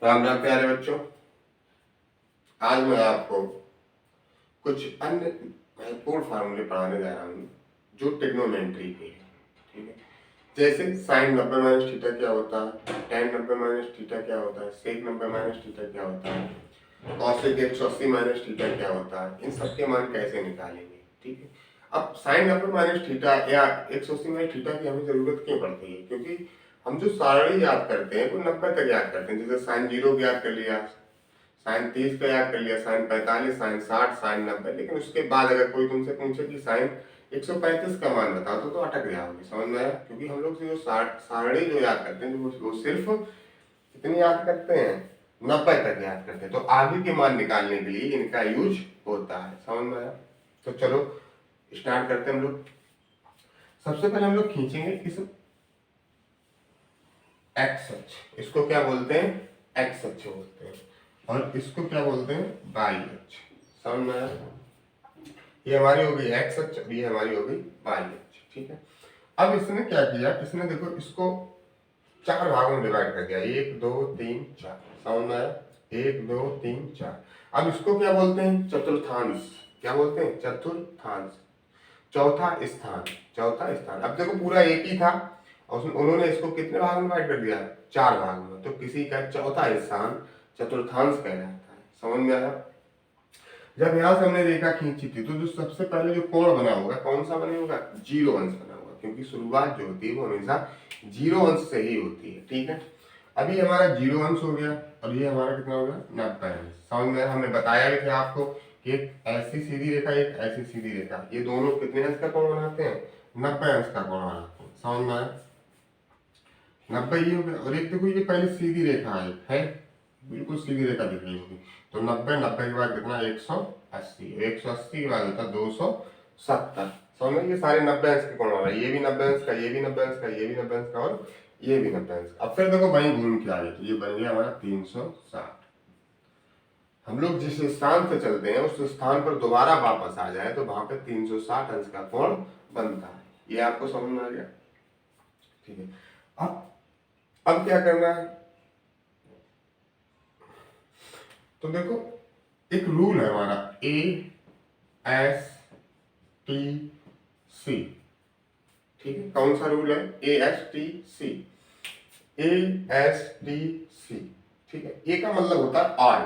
राम राम प्यारे बच्चों। आज मैं आपको कुछ अन्य महत्वपूर्ण फार्मूले पढ़ाने जा रहा हूँ जो ट्रिग्नोमेट्री के हैं। ठीक है, जैसे साइन 90 माइनस थीटा क्या होता है, टेन 90 माइनस थीटा क्या होता है, सेक 90 माइनस थीटा क्या होता है, कॉसेक 180 माइनस थीटा क्या होता है, इन सब के मान कैसे निकालेंगे। ठीक है, अब साइन 90 माइनस थीटा या 180 माइनस थीटा की हमें जरूरत क्यों पड़ती है, क्योंकि हम जो सारणी याद करते हैं वो 90 तक याद करते हैं। जैसे साइन 0 याद कर लिया, साइन 30 का याद कर लिया, साइन 45, साइन 60, साइन 90, लेकिन उसके बाद अगर कोई तुमसे पूछे कि साइन 135 का मान बताओ तो अटक जाओगे। समझ में आया? क्योंकि हम लोग जो सारणी जो याद करते हैं वो सिर्फ कितनी याद करते हैं, 90 तक याद करते हैं। तो आगे के मान निकालने के लिए इनका यूज होता है। समझ में आया? तो चलो स्टार्ट करते हैं हम लोग। सबसे पहले हम लोग खींचेंगे इस एक्स अक्ष, इसको क्या बोलते हैं, एक्स अक्ष बोलते हैं, और इसको क्या बोलते हैं, वाई अक्ष। समझ में आया? ये हमारी हो गई एक्स अक्ष और ये हमारी हो गई वाई अक्ष। ठीक है, अब इसने क्या किया, इसने देखो इसको चार भागों में डिवाइड कर दिया, 1 2 3 4। समझ में आया? 1 2 3 4। अब इसको क्या बोलते हैं, चतुर्थांश। क्या बोलते हैं, चतुर्थांश, चौथा स्थान, चौथा स्थान। अब देखो पूरा एक ही था और उन्होंने इसको कितने भाग में डिवाइड कर दिया, चार भाग में, तो किसी का चौथा स्थान चतुर्थांश कहलाता है। समझ में आया? जब यहां से हमने रेखा खींची थी तो जो सबसे पहले जो कोण बना होगा कौन सा बना होगा, जीरो अंश बना होगा, क्योंकि शुरुआत जो होती है वो हमेशा जीरो अंश से ही होती है। ठीक है, अभी हमारा जीरो अंश हो गया और ये हमारा कितना हो गया, 90 अंश। समझ में? हमने बताया भी था आपको कि एक ऐसी सीधी रेखा एक ऐसी सीधी रेखा, ये दोनों कितने अंश का कोण बनाते हैं, 90 अंश का कोण बनाते हैं। समझ में आया? 90 ये हो गया, और एक देखो ये पहले सीधी रेखा है, बिल्कुल सीधी रेखा दिख रही होगी, तो 90 90 के बाद कितना, 180, 180 के बाद होता है 270। समझ में? ये सारे 90 अंश के कोण बना, ये भी 90 अंश का, ये भी 90 अंश का, ये भी 90 अंश का, और ये भी 90 अंश का। अब फिर देखो वहीं घूम के आ गए, तो ये बन गया हमारा 360। हम लोग जिस स्थान से चलते हैं उस स्थान पर दोबारा वापस आ जाए तो वहां पे 360 अंश का कोण बनता है। ये आपको समझ में आ गया? ठीक है, अब क्या करना है, तो देखो एक रूल है हमारा, ए एस टी सी। ठीक है, कौन सा रूल है, A S T C, A S T C. ठीक है, ए का मतलब होता है आर,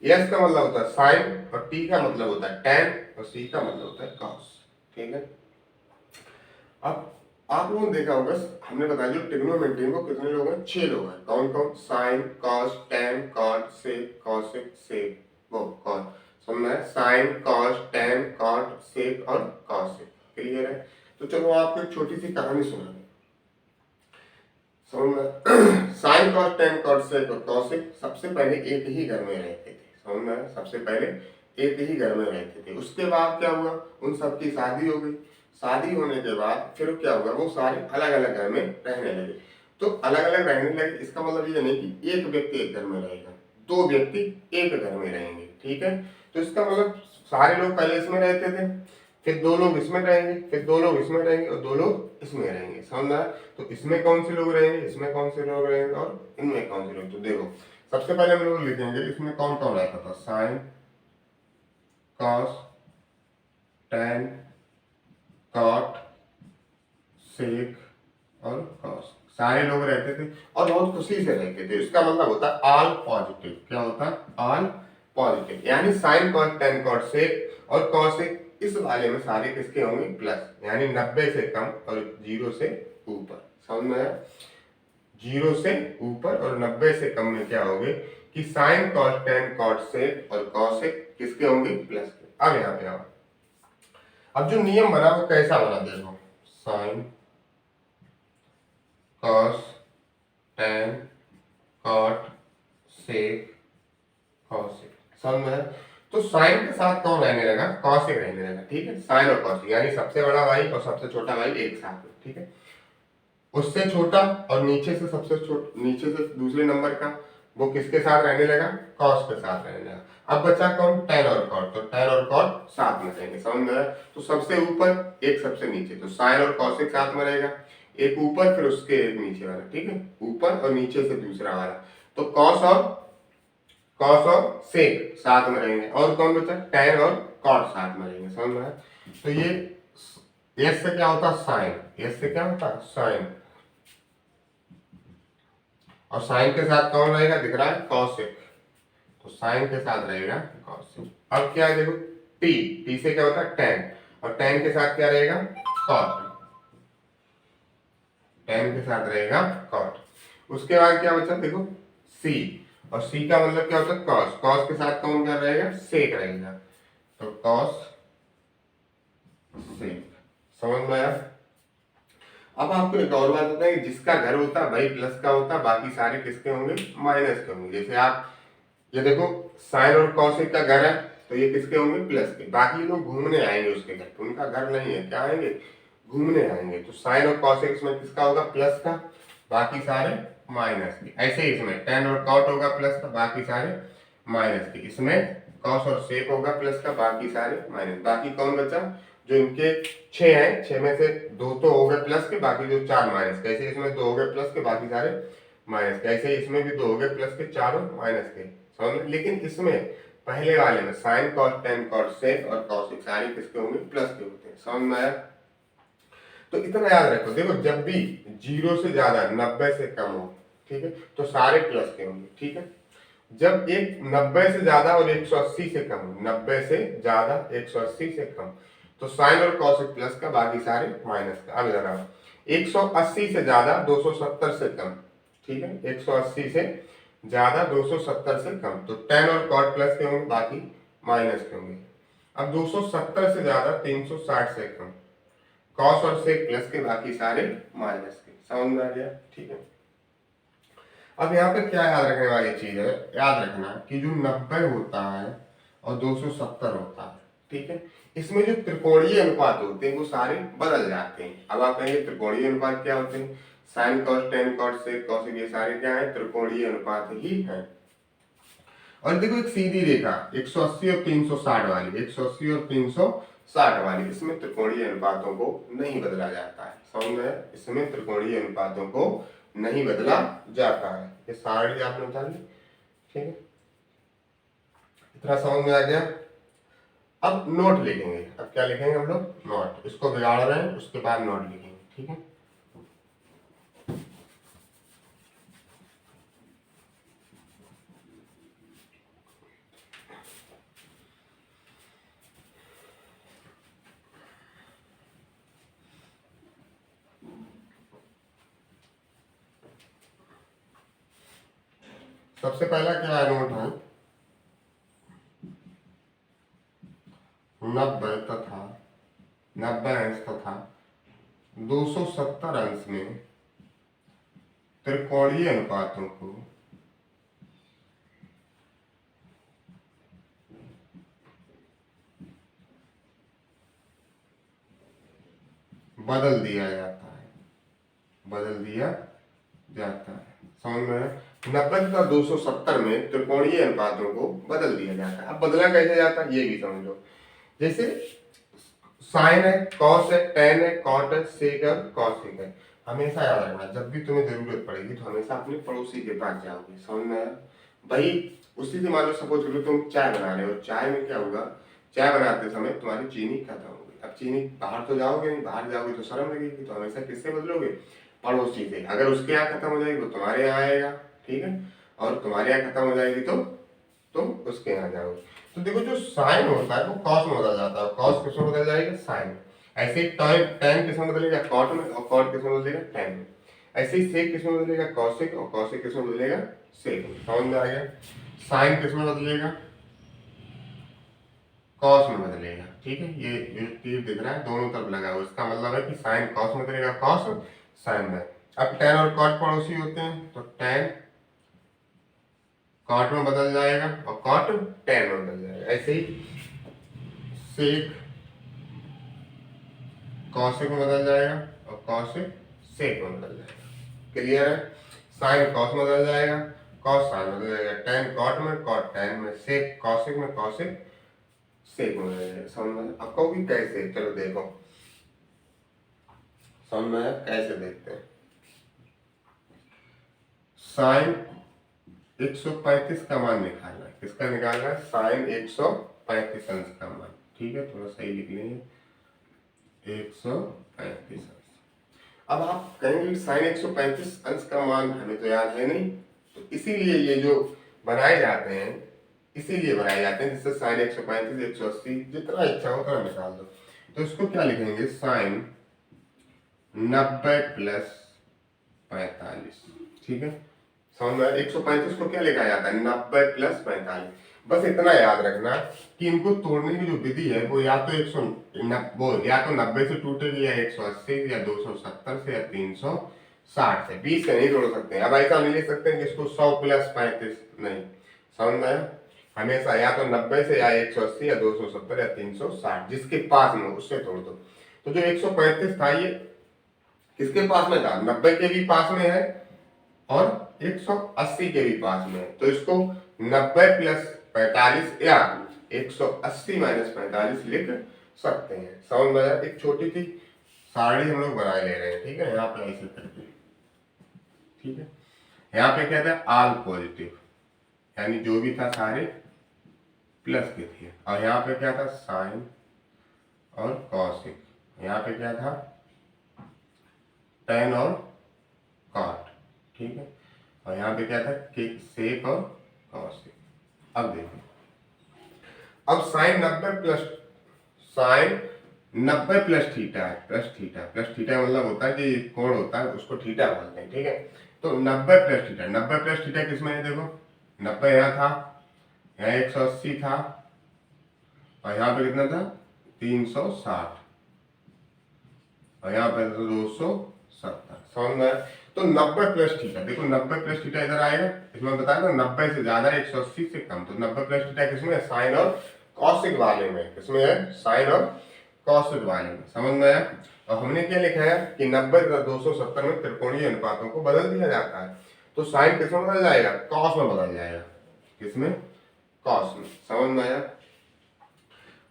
एस का मतलब होता है साइन, और टी का मतलब होता है टेन, और सी का मतलब होता है कॉस। ठीक है, अब आप लोगों ने देखा होगा, हमने बताया जो ट्रिग्नोमेट्री को कितने लोग हैं, 6 लोग हैं। कौन कौन, sine cos tan cot sec cosec sec, वो कॉस। समझ में? Sine cos tan cot sec और कॉसेक। क्लियर है? तो चलो आपको एक छोटी सी कहानी सुना दें। समझ में? Sine cos tan cot sec और कॉसेक सबसे पहले एक ही घर में रहते थे। समझ में? सबसे पहले एक ही घर में रहते थे, उसके बाद क्या हुआ, उन सबकी शादी हो गई। शादी होने के बाद फिर क्या हुआ, वो सारे अलग अलग घर में रहने लगे। तो अलग अलग रहने लगे, इसका मतलब ये नहीं कि एक व्यक्ति एक घर में रहेगा, दो व्यक्ति एक घर में रहेंगे। ठीक है, तो इसका मतलब सारे लोग पहले इसमें रहते थे, फिर दो लोग इसमें रहेंगे, फिर दो लोग इसमें रहेंगे, और दो लोग इसमें रहेंगे। समझ आया? तो इसमें कौन से लोग रहेंगे, इसमें कौन से लोग रहेंगे, और इनमें कौन से लोग। तो देखो सबसे पहले हम लोग लिखेंगे इसमें कौन कौन रहता था, sine cos tan cot sec और कॉस, सारे लोग रहते थे और बहुत खुशी से रहते थे। इसका मतलब होता है ऑल पॉजिटिव। क्या होता है, ऑल पॉजिटिव, यानी sine cos tan cot sec और कॉसेक इस वाले में सारे किसके होंगे, प्लस, यानी 90 से कम और 0 से ऊपर। समझ में आया? 0 से ऊपर और 90 से कम में क्या होंगे कि sine cos tan cot sec और कॉसेक किसके होंगे, प्लस के। अब यहाँ पे आओ, अब जो नियम बना वो कैसा बना, देखो sine cos tan cot sec cosec. समझ में है? तो साइन के साथ कौन रहने लगा, कॉसेक रहने लगा। ठीक है, साइन और कॉसेक, यानी सबसे बड़ा भाई और सबसे छोटा भाई एक साथ में। ठीक है, उससे छोटा और नीचे से सबसे छोटा, नीचे से दूसरे नंबर का, वो किसके साथ रहने लगा, कॉस के साथ रहने लगा। अब बचा कौन, टेन और कॉट, तो टेन और कॉट साथ में रहेंगे। समझ में आया? तो सबसे ऊपर एक सबसे नीचे, तो साइन और कॉसेक साथ में रहेगा, एक ऊपर फिर उसके एक नीचे वाला। ठीक है, ऊपर और नीचे से दूसरा वाला, तो कॉस और सेक साथ में रहेंगे, और कौन बचा, टेन और कॉट साथ में रहेंगे, समझ में आया। तो ये एस से क्या होता है साइन, एस से क्या होता है साइन, और साइन के साथ कौन रहेगा दिख रहा है कॉसेक, तो साइन के साथ रहेगा कॉसेक। अब क्या है देखो टी, टी से क्या होता है टेन, और टेन के साथ क्या रहेगा कॉट, टेन के साथ रहेगा कॉट। उसके बाद क्या बचा देखो सी, और सी का मतलब क्या होता है कॉस, कॉस के साथ कौन क्या रहेगा सेक रहेगा, तो कॉस सेक, समझ में आया। अब आपको एक और बात बताएं कि जिसका घर होता है भाई प्लस का होता है, बाकी सारे किसके होंगे माइनस के होंगे। जैसे आप ये देखो साइन और कॉसेक का घर है, तो ये किसके होंगे प्लस के, बाकी लोग घूमने आएंगे उसके घर, तो उनका घर नहीं है, क्या आएंगे घूमने आएंगे, तो साइन और कॉसेक इसमें किसका होगा प्लस का, बाकी सारे माइनस के। ऐसे ही इसमें टेन और कॉट होगा प्लस का, बाकी सारे माइनस के। इसमें कॉस और सेक होगा प्लस का, बाकी सारे माइनस। बाकी कौन बचा, जो इनके छह हैं, छह में से दो तो हो गए प्लस के, बाकी जो चार माइनस के। ऐसे इसमें दो हो गए प्लस के, बाकी सारे माइनस के। ऐसे इसमें भी दो हो गए प्लस के, चारों माइनस के, समझ में। लेकिन इसमें पहले वाले में sine cos tan cos sec और कॉसेक सारे किसके होंगे प्लस के होते हैं, समझ में आया। तो इतना याद रखो, देखो जब भी जीरो से ज्यादा 90 से कम हो, ठीक है, तो सारे प्लस के होंगे, ठीक है। जब एक 90 से ज्यादा और 180 से कम, 90 से ज्यादा 180 से कम, तो साइन और कॉसेक प्लस का, बाकी सारे माइनस का। अब जरा 180 से ज्यादा 270 से कम, ठीक है, 180 से ज्यादा 270 से कम, तो टेन और कॉट प्लस के होंगे, बाकी माइनस के होंगे। अब 270 से ज्यादा 360 से कम, कॉस और सेक प्लस के, बाकी सारे माइनस के, समझ में आ गया, ठीक है। अब यहाँ पे क्या याद रखने वाली चीज है, याद रखना कि जो 90 होता है और 270 होता है, ठीक है, इसमें जो त्रिकोणीय अनुपात होते हैं वो सारे बदल जाते हैं। अब आप कहेंगे त्रिकोणीय अनुपात क्या होते हैं, sine cos tan cos sec cos, ये सारे क्या है त्रिकोणीय अनुपात ही है। और देखो एक सीधी रेखा 180 और 360 वाली, 180 और 360 वाली, इसमें त्रिकोणीय अनुपातों को नहीं बदला जाता है, समझ में, इसमें त्रिकोणीय अनुपातों को नहीं बदला जाता है। ये सारणी आपने उतार ली, ठीक है, इतना समझ में आ गया। अब नोट लिखेंगे, अब क्या लिखेंगे हम लोग नोट, इसको बिगाड़ रहे हैं उसके बाद नोट लिखेंगे, ठीक है। सबसे पहला क्या है नोट है, 90 अंश तथा 270 अंश में त्रिकोणीय अनुपातों को बदल दिया जाता है, बदल दिया जाता है, समझ में। 90 तथा 270 में त्रिकोणीय अनुपातों को बदल दिया जाता है। अब बदला कैसे जाता है ये भी समझ लो। जैसे साइन है, कॉस है, टेन है, कॉट है, सेक है, कॉसेक है। हमेशा याद रखना जब भी तुम्हें जरूरत पड़ेगी तो हमेशा अपने पड़ोसी के पास जाओगे, समझ में आया भाई। उसी से मान लो सपोज करो तुम चाय बना रहे हो, चाय में क्या होगा, चाय बनाते समय तुम्हारी चीनी खत्म होगी। अब चीनी बाहर तो जाओगे नहीं, बाहर जाओगे तो शर्म लगेगी, तो हमेशा किससे बदलोगे पड़ोसी से। अगर उसके यहाँ खत्म हो जाएगी तो तुम्हारे यहाँ आएगा, ठीक है, और तुम्हारे यहाँ खत्म हो जाएगी तो तुम उसके यहाँ जाओगे। तो देखो जो साइन होता है वो कॉस में बदल जाता है, कॉस किस में बदल जाएगा साइन में। ऐसे ही टेन किस में बदलेगा कॉट में, और कॉट किस में बदलेगा टेन में। ऐसे ही सेक किस में बदलेगा कॉसेक, और कॉसेक किस में बदलेगा सेक में, समझ में आ गया। साइन किस में बदलेगा कॉस में बदलेगा, ठीक है, ये तीर दिख रहा है दोनों तरफ लगा हुआ, इसका मतलब है कि साइन कॉस में बदलेगा, कॉस साइन में। अब टेन और कॉट पड़ोसी होते हैं, तो टेन कॉट में बदल जाएगा और कॉट टेन में बदल जाएगा। ऐसे ही सेक कॉसेक में बदल जाएगा और कॉसेक सेक में बदल जाएगा, क्लियर है। साइन कॉस में बदल जाएगा, कॉस साइन में बदल जाएगा, टेन कॉट में, कॉट टेन में, सेक कॉसेक में, कॉसेक सेक में बदल जाएगा, समझ में। अब कहोगे कैसे, चलो देखो समझ में कैसे देखते हैं। साइन 135 का मान निकालना है। किसका निकालना है? साइन 135 अंश का मान। ठीक है, थोड़ा सही लिख लेंगे, 135 अंश। अब आप कहेंगे साइन 135 अंश का मान हमें तो याद है नहीं, तो इसीलिए ये जो बनाए जाते हैं, इसीलिए बनाए जाते हैं जिससे साइन 135, 180 जितना इच्छा हो उतना निकाल दो। तो इसको क्या लिखेंगे? Sine 90 plus 45। ठीक है, समझ में? 135 को क्या लिखा जाता है? 90 प्लस 45। बस इतना याद रखना कि इनको तोड़ने की जो विधि है वो या तो 90 से टूटेगी, या 180 या 270 से, या 360 से। 20 से नहीं तोड़ सकते। अब ऐसा नहीं लिख सकते कि इसको 100 प्लस 35, नहीं। समझ में? हमेशा या तो 90 से, या 180 या 270 या 360, जिसके पास में उससे तोड़ दो। तो जो 135 था ये किसके पास में था? 90 के भी पास में है और 180 के भी पास में है। तो इसको 90 प्लस 45 या 180 माइनस 45 लिख सकते हैं। समझ में आया? एक छोटी सी सारणी हम लोग बना ले रहे हैं। ठीक है, यहाँ पे ऐसे करके, ठीक है, यहाँ पे क्या था? ऑल पॉजिटिव, यानी जो भी था सारे प्लस के थे। और यहाँ पे क्या था? साइन और कॉसिक। यहाँ पे क्या था? टेन और कॉट। ठीक है, और यहाँ पे क्या था? सेक और कॉसिक। अब देखो, अब साइन 90 प्लस थीटा है। प्लस थीटा मतलब होता है कि कोण होता है, उसको थीटा बोलते हैं। ठीक है, तो 90 प्लस थीटा, 90 प्लस थीटा किसमें है? देखो 90 यहाँ था, यहाँ 180 था, और यहाँ पे कितना था? 360, और यहाँ पे 270। समझ में? तो 90 प्लस थीटा, देखो 90 प्लस थीटा इधर आएगा, इसमें बताया था 90 से ज्यादा 180 से कम। तो 90 प्लस थीटा किसमें है? साइन और कॉसिक वाले में। किसमें है? साइन और कॉसिक वाले में। समझ में आया? और हमने क्या लिखा है कि 90 तथा 270 में त्रिकोणीय अनुपातों को बदल दिया जाता है। तो साइन किसमें बदल जाएगा? कॉस में बदल जाएगा। किसमें? कॉस में। समझ में आया?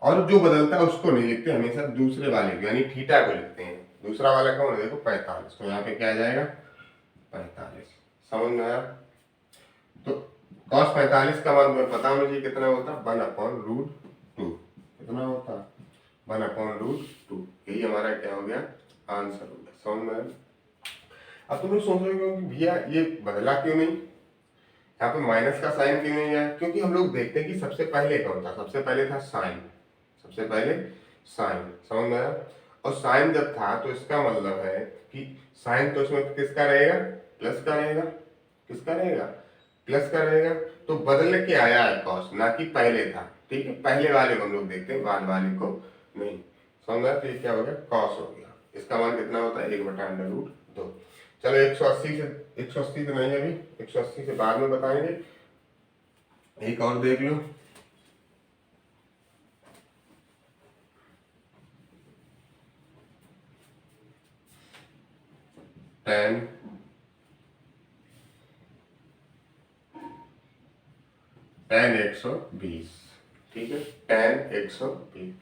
और जो बदलता है उसको नहीं लिखते, हमेशा दूसरे वाले को यानी थीटा को लिखते हैं। दूसरा वाला कौन है? देखो 45। तो यहाँ पे क्या आ जाएगा? 45। समझ में आया? तो cos 45 का मान तुम्हें पता होना चाहिए कितना होता है? 1/√2। कितना होता है? 1/√2। यही हमारा क्या हो गया? आंसर हो गया। समझ में आया? अब तुम लोग सोच रहे हो कि भैया ये बदला क्यों नहीं, यहाँ पे माइनस का साइन क्यों नहीं है? क्योंकि हम लोग देखते हैं कि सबसे पहले कौन था? सबसे पहले था साइन। सबसे पहले साइन। समझ में आया? और साइन जब था तो इसका मतलब है कि साइन तो इसमें किसका रहेगा? प्लस का रहेगा। किसका रहेगा? प्लस का रहेगा। तो बदल के आया है कॉस, ना कि पहले था। ठीक है, पहले वाले को हम लोग देखते हैं, बाद वाले को नहीं। समझ में आया? तो ये क्या हो गया? कॉस हो गया। इसका मान कितना होता है? 1/√2। चलो 180 से, 180 तो नहीं है अभी, 180 से बाद में बताएंगे। एक और देख लो, tan 120। ठीक है, tan 120।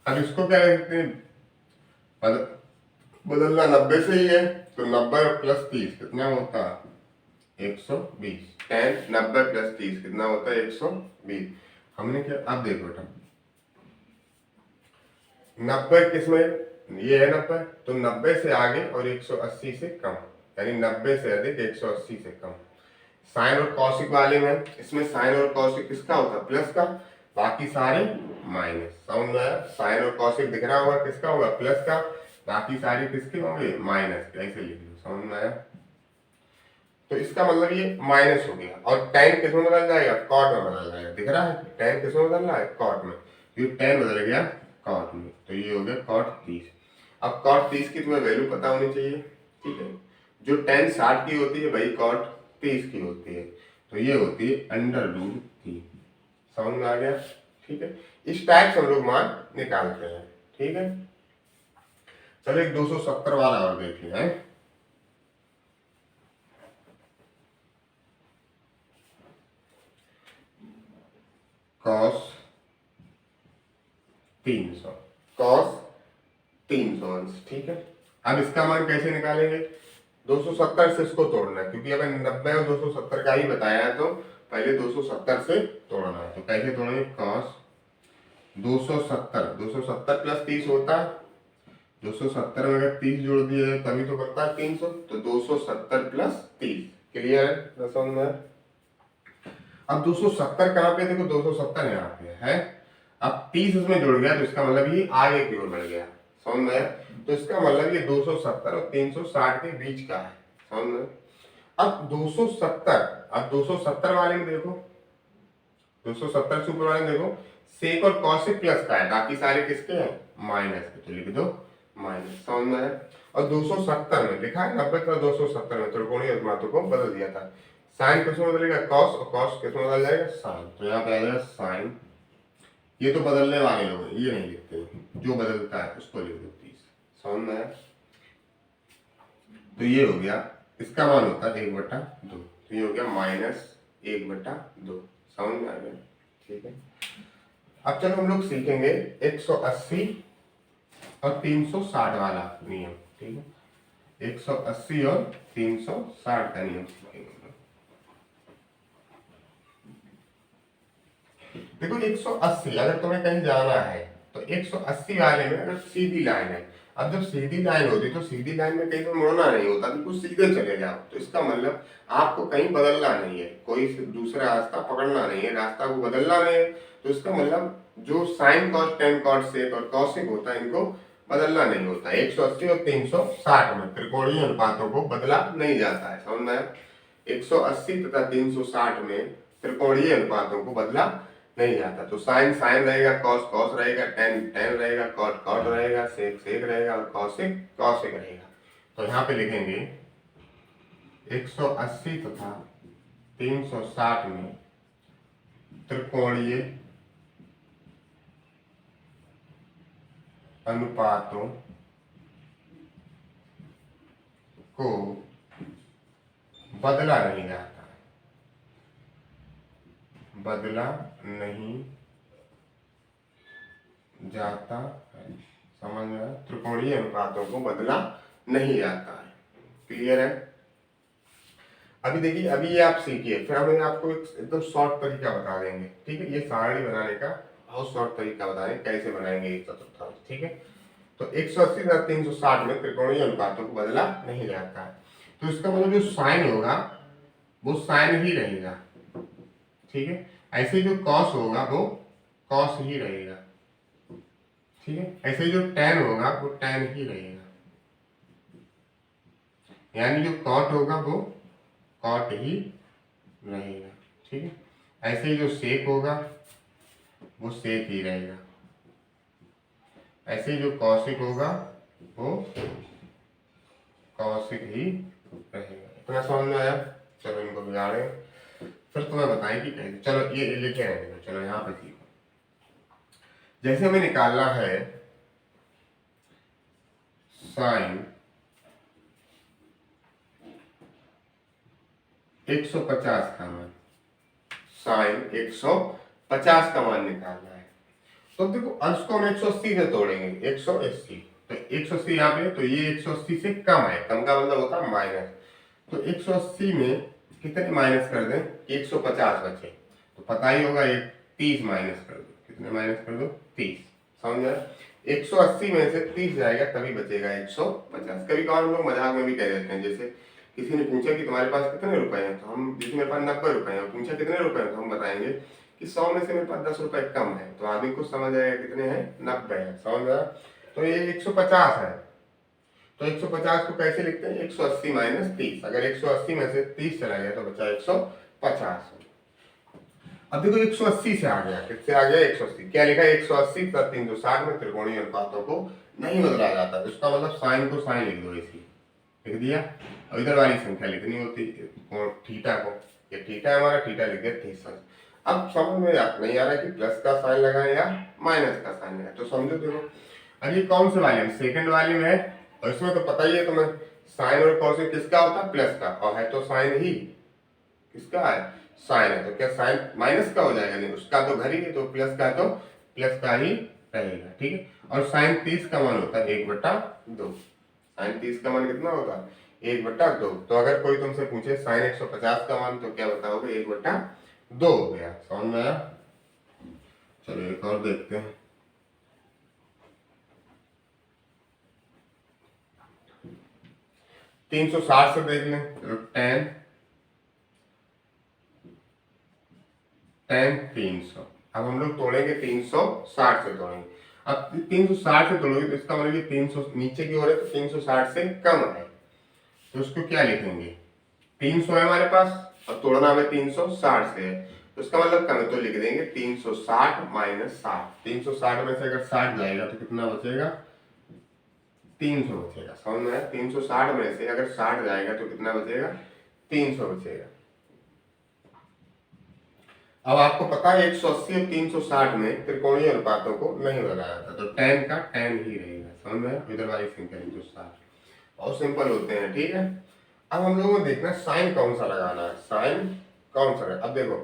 अब इसको क्या कहते हैं? बदलना 90 से ही है, तो 90 प्लस 30 कितना होता है? 120। tan 90 प्लस 30 कितना होता है? 120। हमने क्या, अब देखो बेटा, 90 किसमें? ये है 90, तो 90 से आगे और 180 से कम, यानी 90 से अधिक 180 से कम। साइन और कॉसिक वाले में, इसमें साइन और कॉसिक किसका होता है? प्लस का, बाकी सारे माइनस। समझ में आया? साइन और कॉसिक दिख रहा होगा, किसका होगा? प्लस का, बाकी सारे किसके होंगे? माइनस के। ऐसे लिख लो। समझ में आया? तो इसका मतलब ये माइनस हो गया। और tan किस में बदल जाएगा? कॉट में बदल जाएगा। दिख रहा है tan किस में बदल रहा है? कॉट में। ये tan बदल गया कॉट में, तो ये हो गया cot 30। अब cot 30 की तुम्हें वैल्यू पता होनी चाहिए। ठीक है, जो tan 60 की होती है वही cot 30 की होती है, तो ये होती है √3। समझ में आ गया? ठीक है, इस टाइप से हम लोग मान निकालते हैं। ठीक है, चलो एक 270 वाला और देखिए हैं। cos 300, cos 300 अंश। ठीक है, अब इसका मान कैसे निकालेंगे? 270 से इसको तोड़ना है, क्योंकि अगर 90 और 270 का ही बताया है तो पहले 270 से तोड़ना है। तो कैसे तोड़ेंगे, cos 270 प्लस 30 होता है, 270 में अगर 30 जोड़ दिए तभी तो बनता है 300, तो 270 प्लस 30। क्लियर है, समझ में? अब 270 कहाँ पे, देखो 270 यहाँ पे है, अब 30 इसमें जुड़ गया तो इसका मतलब ये आगे की ओर बढ़ गया, समझ में आया? तो इसका मतलब ये 270 और 360 के बीच का है, समझ में? अब 270 वाले में देखो, 270 से ऊपर वाले में देखो, सेक और कॉसेक प्लस का है, बाकी सारे किसके हैं, माइनस के, तो लिख दो माइनस, समझ में है? और 270 में लिखा है 90 का 270 में त्रिकोणीय अनुपातों को बदल दिया था, साइन किसमें बदलेगा, कॉस, और कॉस किसमें बदल जाएगा, साइन, तो यहाँ पे आ जाएगा साइन। ये तो बदलने वाले लोग हैं, ये नहीं लिखते, जो बदलता है उसको लिख दो 30, समझ में है? तो ये हो गया, इसका मान होता है 1/2, तो ये हो गया -1/2, समझ में आ गया? ठीक है, अब चलो हम लोग सीखेंगे 180 और 360 वाला नियम, ठीक है? 180 और 360 का नियम सीखेंगे। देखो 180 अगर तुम्हें कहीं जाना है तो 180 वाले में अगर सीधी लाइन है, अब जब सीधी लाइन होती तो सीधी लाइन में कहीं तो मुड़ना नहीं होता, बिल्कुल सीधे चले जाओ, तो इसका मतलब आपको कहीं बदलना नहीं है, कोई दूसरा रास्ता पकड़ना नहीं है, रास्ता को बदलना नहीं है, तो इसका मतलब जो sine cos tan cos sec और कॉसेक होता है इनको बदलना नहीं होता है। 180 और 360 में त्रिकोणीय अनुपातों को बदला नहीं जाता है, समझ में? 180 तथा 360 में त्रिकोणीय अनुपातों को बदला नहीं जाता, तो साइन साइन रहेगा, कॉस कॉस रहेगा, टेन टेन रहेगा, कॉट कॉट रहेगा, सेक सेक रहेगा और कॉसेक कॉसेक रहेगा। तो यहाँ पे लिखेंगे 180 तथा 360 में त्रिकोणीय अनुपातों को बदला नहीं जाता, बदला नहीं जाता है, समझ में? त्रिकोणीय अनुपातों को बदला नहीं जाता है। क्लियर है? अभी देखिए, अभी ये आप सीखिए, फिर हम आपको एकदम शॉर्ट तरीका बता देंगे, ठीक है? ये सारणी बनाने का बहुत शॉर्ट तरीका बता देंगे कैसे बनाएंगे एक चतुर्थांश, ठीक है? तो 180 तथा 360 में त्रिकोणीय अनुपातों को बदला नहीं जाता है, तो इसका मतलब जो साइन होगा वो साइन ही रहेगा, ठीक है? ऐसे जो कॉस होगा वो कॉस ही रहेगा, ठीक है? ऐसे जो tan होगा वो tan ही रहेगा, यानी जो cot होगा वो cot ही रहेगा, ठीक है? ऐसे ही जो sec होगा वो sec ही रहेगा, ऐसे ही जो cosec होगा वो cosec ही रहेगा। इतना समझ में आया? चलो इनको बिगाड़े, फिर तुम्हें बताएं कि कैसे। चलो ये लिखे रहेंगे, चलो यहाँ पे सीखो। जैसे हमें निकालना है साइन 150 का मान, साइन 150 का मान निकालना है, तो देखो अंश को हम 180 से तोड़ेंगे, 180, तो 180 यहाँ पे, तो ये 180 से कम है, कम का मतलब होता है माइनस, तो 180 में कितने माइनस कर दें, 150 बचे, तो पता ही होगा ये 30 माइनस कर दो, कितने माइनस कर दो, 30, समझ में? 180 में से 30 जाएगा तभी बचेगा 150। कभी कभार हम लोग मजाक में भी कह देते हैं, जैसे किसी ने पूछा कि तुम्हारे पास कितने रुपए हैं, तो हम, जैसे मेरे पास 90 रुपए हैं, पूछा कितने रुपए हैं, तो हम बताएंगे कि 100 में से मेरे पास 10 रुपए कम है, तो आदमी को समझ आएगा कितने हैं, 90 है, समझ में? तो ये 150 है, तो 150 को कैसे लिखते हैं, 180 माइनस 30, अगर 180 में से 30 चला गया तो बचा 150। अब देखो 180 से आ गया, किससे आ गया, 180, क्या लिखा है, 180 तथा 360 में त्रिकोणीय अनुपातों को नहीं बदला जाता, इसका मतलब साइन को साइन लिख दो, इसी लिख दिया, और इधर वाली संख्या लिखनी होती थीटा को, ये थीटा है हमारा, थीटा लिख दिया 30। अब समझ में नहीं आ रहा कि प्लस का साइन लगाए या माइनस का साइन लगाए, तो समझो देखो, अभी कौन से वाले में, सेकंड वाले में है, और इसमें तो पता ही है तुम्हें साइन और कॉस किसका होता है, प्लस का, और है तो साइन ही, किसका है, साइन है, तो क्या साइन माइनस का हो जाएगा, नहीं, उसका तो घर ही है, तो प्लस का, तो प्लस का ही रहेगा, ठीक है? और साइन 30 का मान होता है 1/2, साइन 30 का मान कितना होगा, 1/2, तो अगर कोई तुमसे पूछे साइन 150 का मान, तो क्या बताओगे, 1/2, 2 हो गया। समझ में आया? चलो एक और देखते हैं। 360 से देख लें। चलो 10 300। अब हम लोग तोड़ेंगे 360 से तोड़ेंगे। अब 360 से तोड़ोगे तो इसका मतलब 300 नीचे की ओर है तो 360 से कम है, तो उसको क्या लिखेंगे? 300 है हमारे पास और तोड़ना हमें 360 से है, तो इसका मतलब कम है, तो लिख देंगे 360 माइनस 60। 360 में से अगर 60 जाएगा तो कितना बचेगा? 300 बचेगा। समझ में आया? 360 में से अगर 60 जाएगा तो कितना बचेगा? 300 बचेगा। अब आपको पता है 180 और 360 में त्रिकोणीय अनुपातों को नहीं लगाया था, तो tan का tan ही रहेगा। समझ में? अदरवाइज सिंपल 160 बहुत सिंपल होते हैं। ठीक है, अब हम लोगों को देखना साइन कौन सा लगाना है। साइन कौन सा है? अब देखो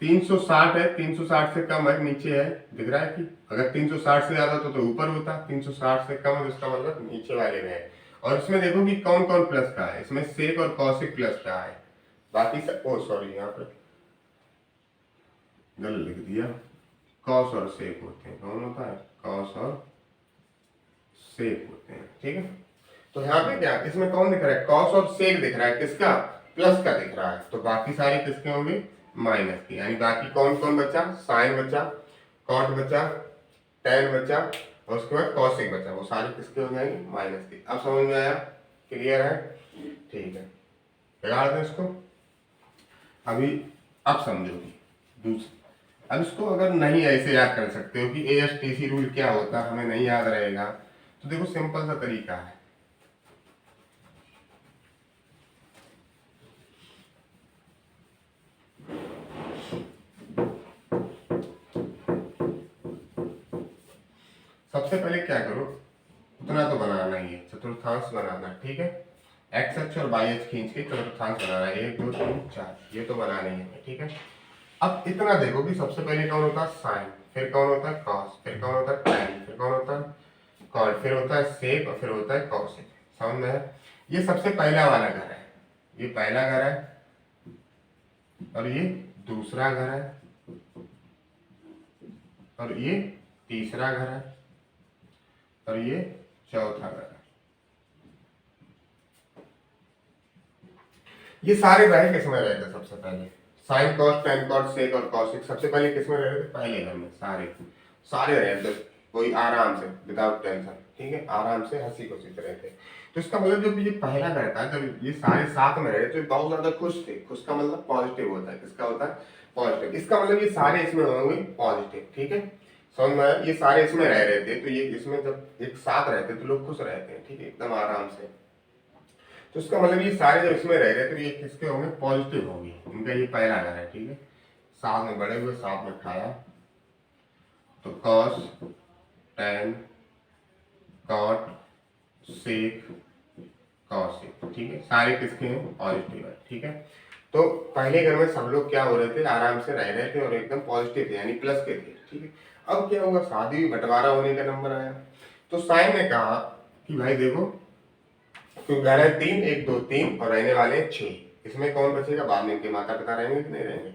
360 है, 360 से कम है, नीचे है, दिख रहा है कि अगर 360 से ज्यादा तो ऊपर होता, 360 से कम है तो इसका मतलब नीचे वाले में है। और इसमें देखो कि कौन कौन प्लस का है, इसमें सेक और कौशिक प्लस का है, बाकी सब ओ सॉरी यहाँ पे गलत लिख दिया। कॉस और सेक होते हैं। कौन होता है? कॉस और सेक होते हैं। ठीक है, तो यहाँ पे क्या इसमें कौन दिख रहा है? कॉस और सेक दिख रहा है, किसका? प्लस का दिख रहा है, तो बाकी सारे किसके होंगे? माइनस के। यानी बाकी कौन कौन बचा? साइन बचा, कॉट बचा, टेन बचा और उसके बाद कॉसिक बचा, वो सारे किसके हो जाएंगे? माइनस के। अब समझ में आया? क्लियर है? ठीक है, लगा दें इसको अभी। अब समझोगी दूसरी। अब इसको अगर नहीं ऐसे याद कर सकते हो कि ASTC रूल क्या होता है, हमें नहीं याद रहेगा, तो देखो सिंपल सा तरीका है। सबसे पहले क्या करो, उतना तो बनाना ही है, चतुर्थांश बनाना है। ठीक है, एक्स अक्ष और वाई अक्ष खींच के चतुर्थांश बनाना है। 1 2 3 4, ये तो बनाना ही है। ठीक है, अब इतना देखो कि सबसे पहले कौन होता है? साइन, फिर कौन होता है? कॉस, फिर कौन होता है? टेन, फिर कौन होता है? कॉट, फिर होता है सेक और फिर होता है कॉसिक। समझ में है? ये सबसे पहला वाला घर है, ये पहला घर है और ये दूसरा घर है और ये तीसरा घर है और ये चौथा घर है। ये सारे ग्रह किसमें रहते थे? सबसे पहले sine cos tan cot sec और कॉसिक सबसे पहले किसमें रहते थे? पहले घर में सारे सारे रहते, कोई आराम से विदाउट टेंशन। ठीक है, आराम से हंसी खुशी से रहते। तो इसका मतलब जब ये पहला घर था, जब ये सारे साथ में रहे तो बहुत ज्यादा खुश थे। खुश का मतलब पॉजिटिव होता है। किसका होता है? पॉजिटिव। इसका मतलब ये सारे इसमें होंगे पॉजिटिव। ठीक है, समझ में आया? ये सारे इसमें रह रहे थे, तो ये इसमें जब एक साथ रहते तो लोग खुश रहते हैं। ठीक है, एकदम आराम से। तो इसका मतलब ये सारे जब इसमें रह रहे तो ये किसके होंगे? पॉजिटिव होंगे। इनका ये पहला घर है। ठीक है, साथ में बड़े हुए, साथ में खाया, तो cos tan cot sec cosec. ठीक है, सारे किसके हैं? पॉजिटिव है। ठीक है, तो पहले घर में सब लोग क्या हो रहे थे? आराम से रह रहे थे और एकदम पॉजिटिव थे, यानी प्लस के थे। ठीक है, अब क्या हुआ? शादी बंटवारा होने का नंबर आया, तो साइन ने कहा कि भाई देखो, तो घर है 3 1 2 3 और रहने वाले 6, इसमें कौन बचेगा? बाद में इनके माता पिता रहेंगे कि नहीं रहेंगे?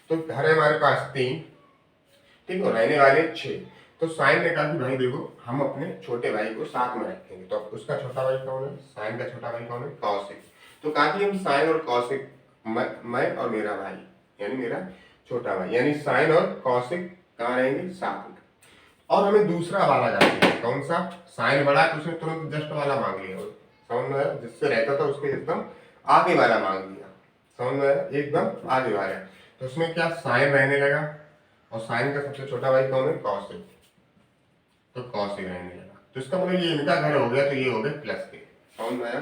तो घर है हमारे पास 3, ठीक है, रहने वाले 6। तो साइन ने कहा कि भाई देखो, हम अपने छोटे भाई को साथ में रखेंगे। तो उसका छोटा भाई कौन है? साइन का छोटा भाई कौन है? कौशिक। तो कहा कि हम साइन और कौशिक, मैं और मेरा भाई, यानी मेरा छोटा भाई, यानी साइन और कौशिक कहाँ रहेंगे? साथ में। और हमें दूसरा वाला जाना है, कौन सा? साइन बड़ा है तो उसने तुरंत जस्ट वाला मांग लिया, समझ में आया? जिससे रहता था उसके एकदम आगे वाला मांग लिया। समझ में आया? एकदम आगे वाला। तो उसमें क्या साइन रहने लगा और साइन का सबसे छोटा भाई कौन है? कॉसिक, तो कॉसिक रहने लगा। तो इसका मतलब ये इनका घर हो गया, तो ये हो गए प्लस के। समझ में आया?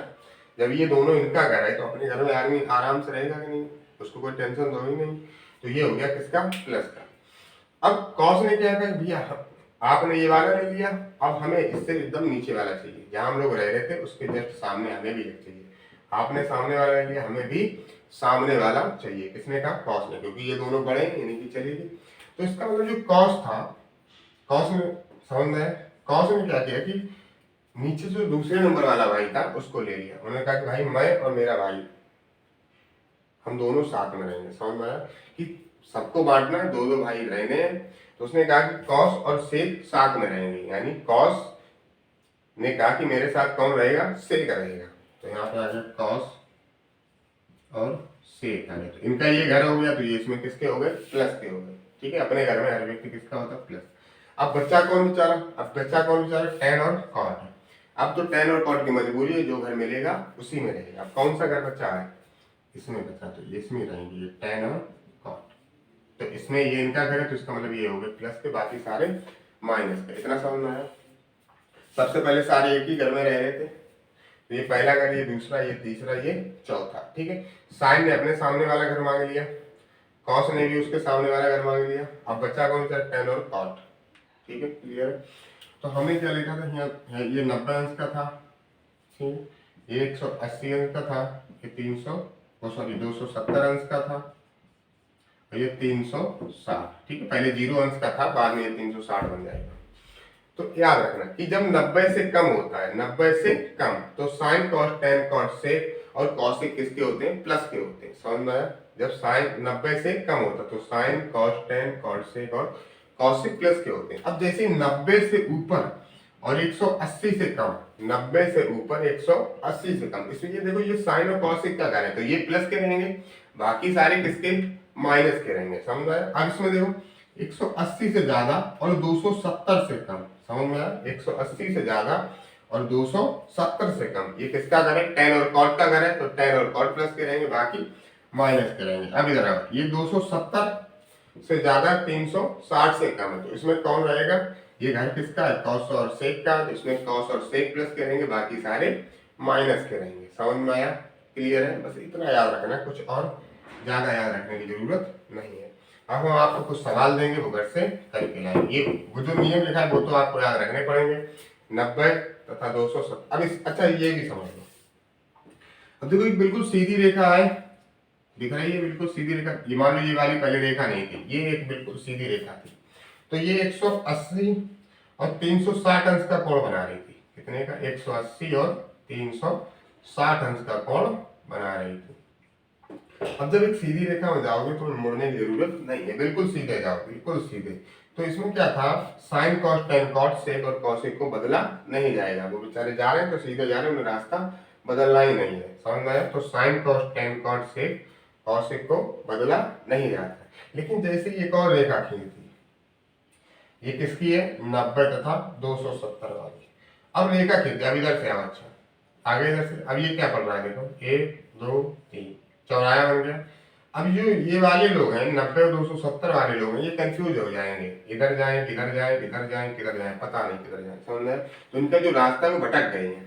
जब ये दोनों इनका घर है तो अपने घर में आदमी आराम से रहेगा कि नहीं? उसको कोई टेंशन तो ही नहीं। तो ये हो गया किसका? प्लस का। अब कॉस ने क्या कहा? भैया आपने ये वाला ले लिया, अब हमें इससे एकदम नीचे वाला चाहिए, जहां हम लोग रह रहे थे उसके जस्ट सामने हमें भी एक चाहिए। आपने सामने वाला ले लिया, हमें भी सामने वाला चाहिए। किसने कहा? कॉस ने, क्योंकि ये दोनों बड़े हैं, इन्हीं की चलेगी। तो इसका मतलब जो कॉस था, कॉस ने, समझ में, कॉस ने क्या किया कि नीचे जो दूसरे नंबर वाला भाई था उसको ले लिया। उन्होंने कहा कि भाई मैं और मेरा भाई हम दोनों साथ में रहेंगे। समझ में आया कि सबको बांटना है, दो दो भाई रहने हैं, तो उसने कहा कि कॉस और सेक साथ में रहेंगे, यानी कॉस ने कहा कि मेरे साथ कौन रहेगा, सेक रहेगा। तो यहाँ पे आ गया कॉस और सेक आ गया। तो इनका ये घर हो गया, तो ये इसमें किसके हो गए, प्लस के हो गए। ठीक है, अपने घर में हर व्यक्ति किसका होता है, प्लस। अब बच्चा कौन बेचारा, अब बच्चा कौन बेचारा, टेन और कॉट। अब तो टेन और कॉट की मजबूरी है, जो घर मिलेगा उसी में रहेगा। अब कौन सा घर बच्चा है, इसमें बचा, तो ये इसमें रहेंगे, ये टेन और कॉट। तो इसमें ये इनका घर है, तो इसका मतलब ये हो गए प्लस के, बाकी सारे माइनस के। इतना समझ में आया। सबसे पहले सारे एक ही घर में रह रहे थे, तो ये पहला घर, ये दूसरा, ये तीसरा, ये चौथा। ठीक है, साइन ने अपने सामने वाला घर मांग लिया, कॉस ने भी उसके सामने वाला घर मांग लिया। अब बच्चा कौन सा, टेन और कॉट। ठीक है, क्लियर है। तो हमने क्या लिखा था यहाँ, ये 90 अंश का था, ठीक है, ये 180 अंश का था, ये 270 अंश का था, और ये 360। ठीक है, पहले 0 अंश का था, बाद में ये 360 बन जाएगा। तो याद रखना कि जब 90 से कम होता है, 90 से कम, तो sine cos tan cos sec और कॉसिक किसके होते हैं, प्लस के होते हैं। समझ में आया। जब साइन 90 से कम होता है तो sine cos tan cos sec और कॉसिक प्लस के होते हैं। अब जैसे 90 से ऊपर और 180 से कम, 90 से ऊपर 180 से कम, इसमें ये देखो, ये साइन और कॉसिक का घर है, तो ये प्लस के रहेंगे, बाकी सारे किसके, माइनस के रहेंगे। समझ में आया। अब इसमें देखो 180 से ज्यादा और 270 से कम, समझ में आया, 180 से ज्यादा और 270 से कम, ये किसका घर है, टेन और कॉट का घर है, तो टेन और कॉट प्लस के रहेंगे, बाकी माइनस के रहेंगे। अब इधर आओ, ये 270 से ज्यादा 360 से कम है, तो इसमें कौन रहेगा, ये घर किसका है, कॉस और सेक का, तो इसमें कॉस और सेक प्लस के रहेंगे, बाकी सारे माइनस के रहेंगे। समझ में आया, क्लियर है। बस इतना याद रखना, कुछ और ज्यादा याद रखने की जरूरत नहीं है। अब हम आपको कुछ सवाल देंगे, वो घर से करके लाएंगे। ये वो जो नियम लिखा है वो तो आपको याद रखने पड़ेंगे, 90 तथा 270। अब अच्छा ये भी समझ लो। अब देखो एक बिल्कुल सीधी रेखा है, दिख रही है, बिल्कुल सीधी रेखा। ये मान लो ये वाली पहले रेखा नहीं थी, ये एक बिल्कुल सीधी रेखा थी, तो ये 180 और 360 अंश का कोण बना रही थी। कितने का, 180 और 360 अंश का कोण बना रही थी। अब जब एक सीधी रेखा में जाओगे तो मुड़ने की जरूरत नहीं है, बिल्कुल सीधे जाओ, बिल्कुल सीधे। तो इसमें क्या था, sine cos tan cot sec और कॉसिक को बदला नहीं जाएगा। वो बेचारे जा रहे हैं तो सीधे जा रहे हैं, उन्हें रास्ता बदलना ही नहीं है। समझ में आया। तो sine cos tan cot sec cosec को बदला नहीं जाता। लेकिन जैसे एक और रेखा खींच दी, ये किसकी है, 90 तथा 270 वाली। अब रेखा खींच दी, अब इधर से आओ, अच्छा आगे इधर से। अब ये क्या पड़ रहा है, देखो 1 2 3 चौराया बन गया। अब जो ये वाले लोग हैं 90 और 270 वाले लोग हैं, ये कंफ्यूज हो जाएंगे, इधर जाएं किधर जाएं, किधर जाएं किधर जाएं, पता नहीं किधर जाएं। समझ में। तो इनका जो रास्ता है वो भटक गए हैं।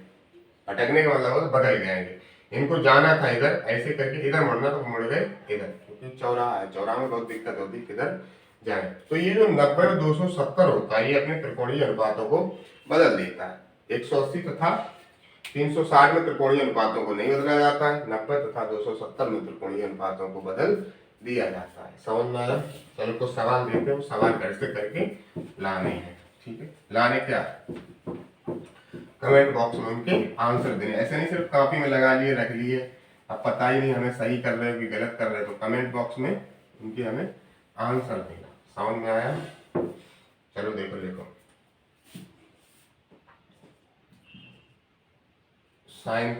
भटकने का मतलब होता बदल जाएंगे। इनको जाना था इधर, ऐसे करके इधर मुड़ना, तो मुड़ गए इधर, क्योंकि चौराहा है, चौराहा में बहुत दिक्कत होती है किधर जाए। तो ये जो 90 और 270 होता है, ये अपने त्रिकोणीय अनुपातों को बदल देता है। 180 तथा 360 में त्रिकोणीय अनुपातों को नहीं बदला जाता है, 90 तथा 270 में त्रिकोणीय अनुपातों को बदल दिया जाता है। समझ में आया। चलो कुछ सवाल देखते हैं, सवाल घर से करके लाने हैं। ठीक है, लाने क्या, कमेंट बॉक्स में उनके आंसर देने, ऐसे नहीं सिर्फ कॉपी में लगा लिए रख लिए, अब पता ही नहीं हमें सही कर रहे हो कि गलत कर रहे हो, तो कमेंट बॉक्स में उनके हमें आंसर देना। समझ में आया। चलो देखो देखो, साइन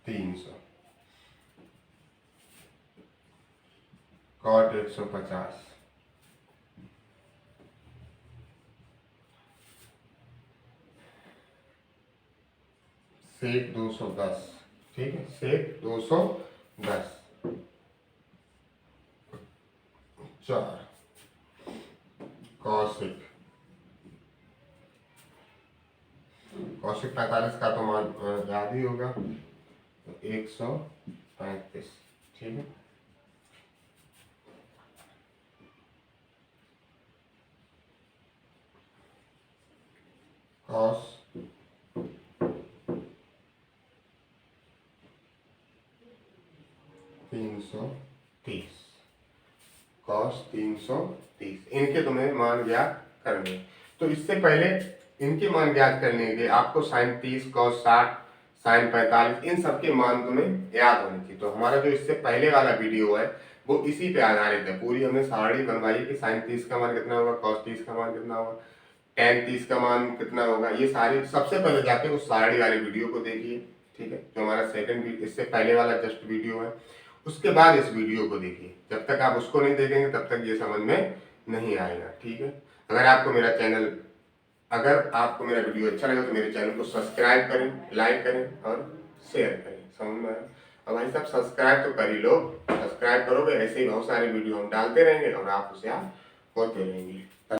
300 कॉट 150 सेक 210। ठीक है, सेक 210 4 कॉसिक 45 का तो मान याद ही होगा, 135। ठीक है, कॉस 330, कॉस 330, इनके तुम्हें मान ज्ञात करने। तो इससे पहले इनके मान ज्ञात करने के लिए आपको साइन 30 कॉस 60 साइन 45, इन सब के मान तुम्हें याद होनी चाहिए। तो हमारा जो इससे पहले वाला वीडियो है वो इसी पे आधारित है। पूरी हमने सारणी बनवाई है कि साइन 30 का मान कितना होगा, कॉस 30 का मान कितना होगा, tan 30 का मान कितना होगा। ये सारी सबसे पहले जाके उस सारणी वाले वीडियो को देखिए, ठीक है, जो हमारा सेकंड इससे पहले वाला जस्ट वीडियो है। उसके बाद इस वीडियो को देखिए। जब तक आप उसको नहीं देखेंगे तब तक ये समझ में नहीं आएगा, ठीक है। अगर आपको मेरा वीडियो अच्छा लगा तो मेरे चैनल को सब्सक्राइब करें, लाइक करें और शेयर करें। समझ में आया? और भाई साहब सब्सक्राइब तो कर ही लो, सब्सक्राइब करोगे ऐसे ही बहुत सारे वीडियो हम डालते रहेंगे और आप उसे होते रहेंगे।